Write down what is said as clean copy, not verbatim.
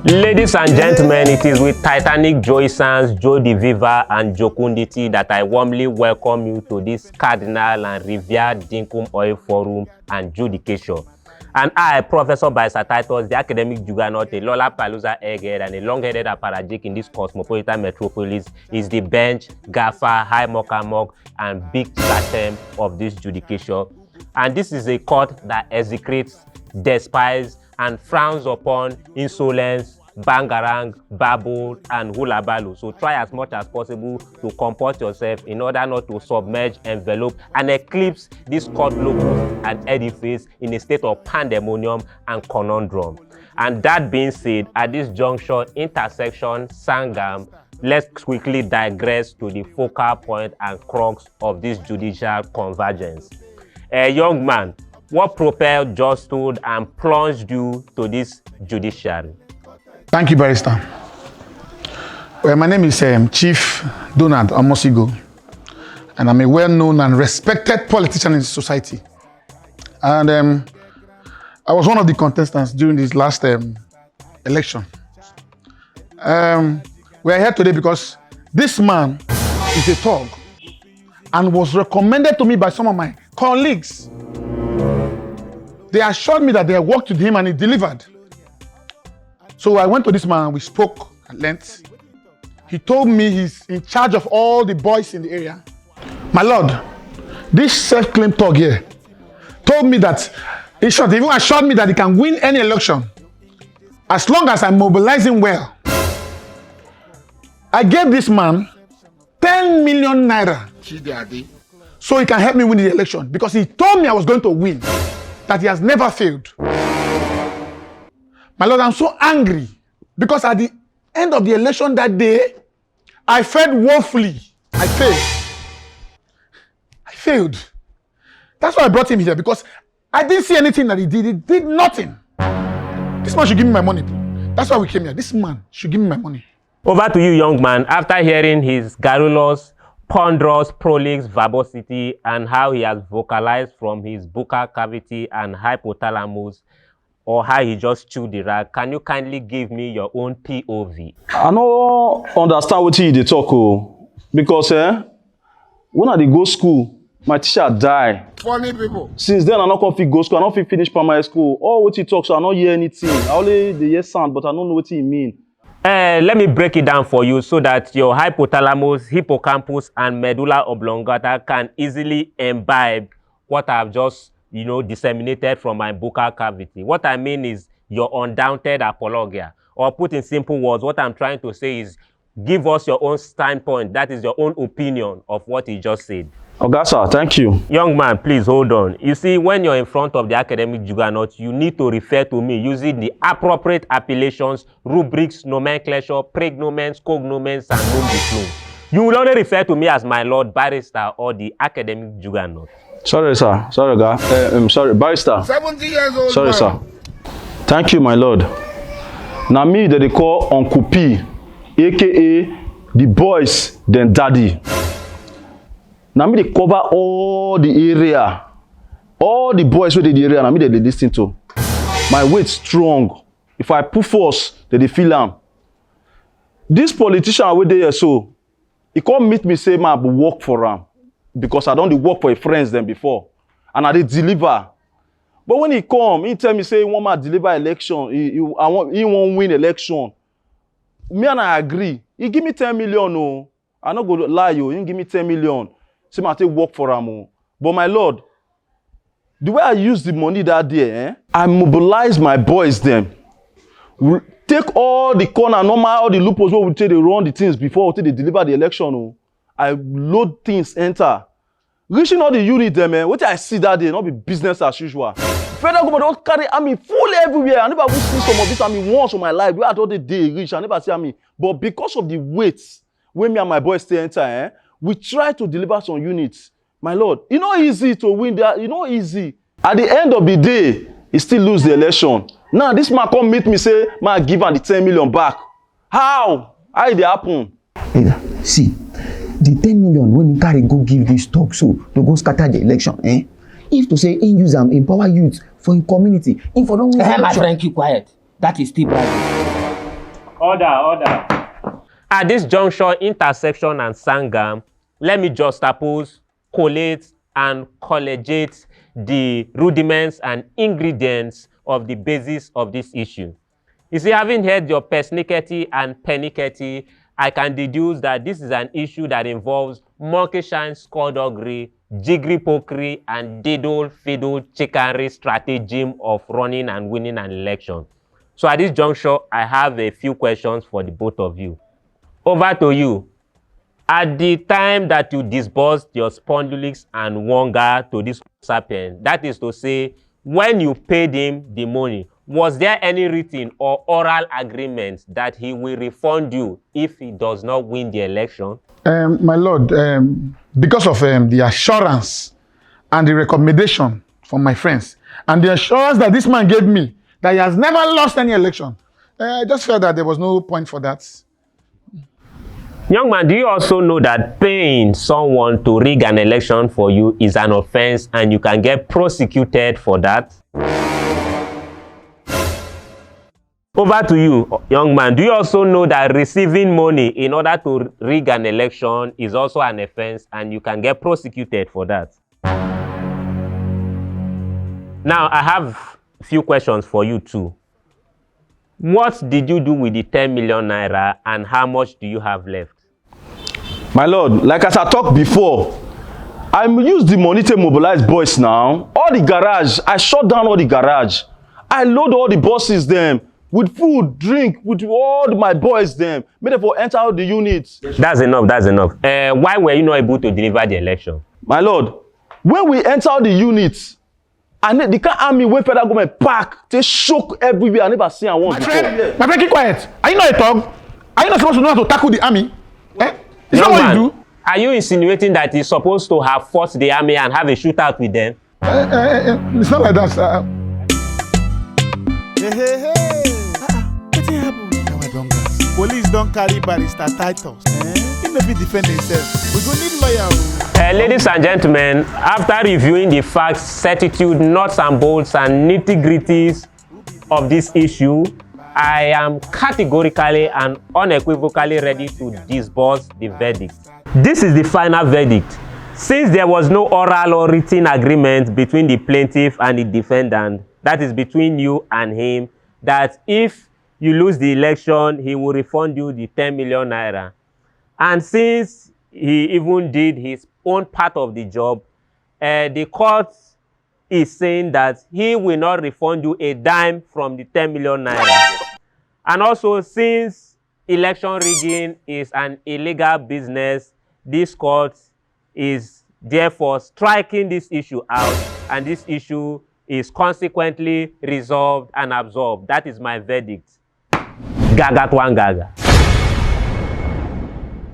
Ladies and gentlemen, it is with Titanic Joy Sans, Joe Viva, and Jokundity that I warmly welcome you to this Cardinal and revered Dinkum Oil Forum and Judication. And I, Professor Barrister Titus, the academic juggernaut, a Lollapalooza egghead, and a long-headed apparatchik in this cosmopolitan metropolis, is the bench, gaffer, high mokamok, and big satem of this judication. And this is a court that execrates, despises, and frowns upon insolence, bangarang, babble, and hulabalu. So try as much as possible to comport yourself in order not to submerge, envelop, and eclipse this court locus and edifice in a state of pandemonium and conundrum. And that being said, at this juncture, intersection, sangam, let's quickly digress to the focal point and crux of this judicial convergence. A young man, what propelled, jostled, and plunged you to this judiciary? Thank you, Barrister. Well, my name is Chief Donald Omosigo, and I'm a well-known and respected politician in society. And I was one of the contestants during this last election. We are here today because this man is a thug and was recommended to me by some of my colleagues. They assured me that they had worked with him and he delivered. So I went to this man, we spoke at length. He told me he's in charge of all the boys in the area. My lord, this self-claimed thug here told me that, in short, he even assured me that he can win any election as long as I mobilize him well. I gave this man 10 million naira so he can help me win the election because he told me I was going to win, that he has never failed. My lord, I'm so angry because at the end of the election that day, I failed woefully. I failed. That's why I brought him here, because I didn't see anything that he did. He did nothing. This man should give me my money. That's why we came here. This man should give me my money. Over to you, young man. After hearing his garrulous, ponderous, prolix verbosity and how he has vocalized from his buccal cavity and hypothalamus, or how he just chewed the rag, can you kindly give me your own POV? I don't understand what he talk, because when I go school, my teacher die. Funny people. Since then, I not go school. I not finish primary school. All what he talks, so I not hear anything. I only the hear sound, but I don't know what he mean. Let me break it down for you so that your hypothalamus, hippocampus, and medulla oblongata can easily imbibe what I've just disseminated from my buccal cavity. What I mean is your undaunted apologia. Or put in simple words, what I'm trying to say is give us your own standpoint. That is your own opinion of what he just said. Okay, sir. Thank you. Young man, please hold on. You see, when you're in front of the academic juggernaut, you need to refer to me using the appropriate appellations, rubrics, nomenclature, pregnomens, cognomens, and nom de plume. You will only refer to me as my lord, barrister, or the academic juggernaut. Sorry, sir. Sorry, guy. I'm sorry, barrister. 70 years old. Sorry, man. sir. Thank you, my lord. Now me that they call Uncle P, aka the boys, then daddy. Now me they cover all the area, all the boys within the area. Now me they listen to. My weight strong. If I put force, they feel am. This politician over there, so he come meet me say, "Man, I will work for him." Because I don't work for a friends them before. And I did deliver. But when he come, he tell me, say, he want to deliver election. He won't win election. Me and I agree. He give me 10 million. No. I'm not going to lie you. He give me 10 million. Say, I take work for him. But my lord, the way I use the money that day, I mobilize my boys them. We take all the corner, normal, all the loopholes where we take they run the things before they deliver the election. No. I load things, enter. Reaching all the unit there, man. What I see that day, not be business as usual. Federal government don't carry army full everywhere. I never see some of this army once in my life. Where I thought the day reach, I never see army. But because of the weight, when me and my boys stay enter, we try to deliver some units. My lord, it's not easy to win that. It's not easy. At the end of the day, he still lose the election. Now this man come meet me say, man, give him the 10 million back. How? How did it happen? See. The 10 million when you carry go give this talk so to go scatter the election, If to say in use them empower youth for in community, if for don't my friend, keep quiet. That is still bribery. Order. At this juncture, intersection, and sangam, let me juxtapose, collate, and collegiate the rudiments and ingredients of the basis of this issue. You see, having heard your persnickety and pennickety, I can deduce that this is an issue that involves monkey shine, skullduggery, jiggery pokery, and diddle fiddle chickery stratagem of running and winning an election. So at this juncture, I have a few questions for the both of you. Over to you. At the time that you disbursed your spondulics and wonga to this sapien, that is to say, when you paid him the money, was there any written or oral agreement that he will refund you if he does not win the election? My lord, because of the assurance and the recommendation from my friends, and the assurance that this man gave me that he has never lost any election, I just felt that there was no point for that. Young man, do you also know that paying someone to rig an election for you is an offense and you can get prosecuted for that? Over to you, young man. Do you also know that receiving money in order to rig an election is also an offense and you can get prosecuted for that? Now, I have a few questions for you too. What did you do with the 10 million naira and how much do you have left? My lord, like as I talked before, I use the money to mobilize boys now. All the garage, I shut down all the garage. I load all the buses them with food, drink, with all my boys them. Made them for enter all the units. That's enough. Why were you not able to deliver the election? My lord, when we enter all the units, and the kind army when federal government pack, they shook everywhere. I never seen one before. My friend, keep quiet. Are you not a thug? Are you not supposed to know how to tackle the army? Is that what you do? Are you insinuating that he's supposed to have fought the army and have a shootout with them? It's not like that, sir. Hey. Wetin happen? Now I don't gas. Police don't carry Barrister Titus. He may be defend himself. We go need lawyer. Ladies and gentlemen, after reviewing the facts, certitude, nuts and bolts, and nitty-gritties of this issue, I am categorically and unequivocally ready to disburse the verdict. This is the final verdict. Since there was no oral or written agreement between the plaintiff and the defendant, that is between you and him, that if you lose the election, he will refund you the 10 million naira. And since he even did his own part of the job, the court is saying that he will not refund you a dime from the 10 million naira. And also, since election rigging is an illegal business, this court is therefore striking this issue out, and this issue is consequently resolved and absorbed. That is my verdict. Gaga Twangaga.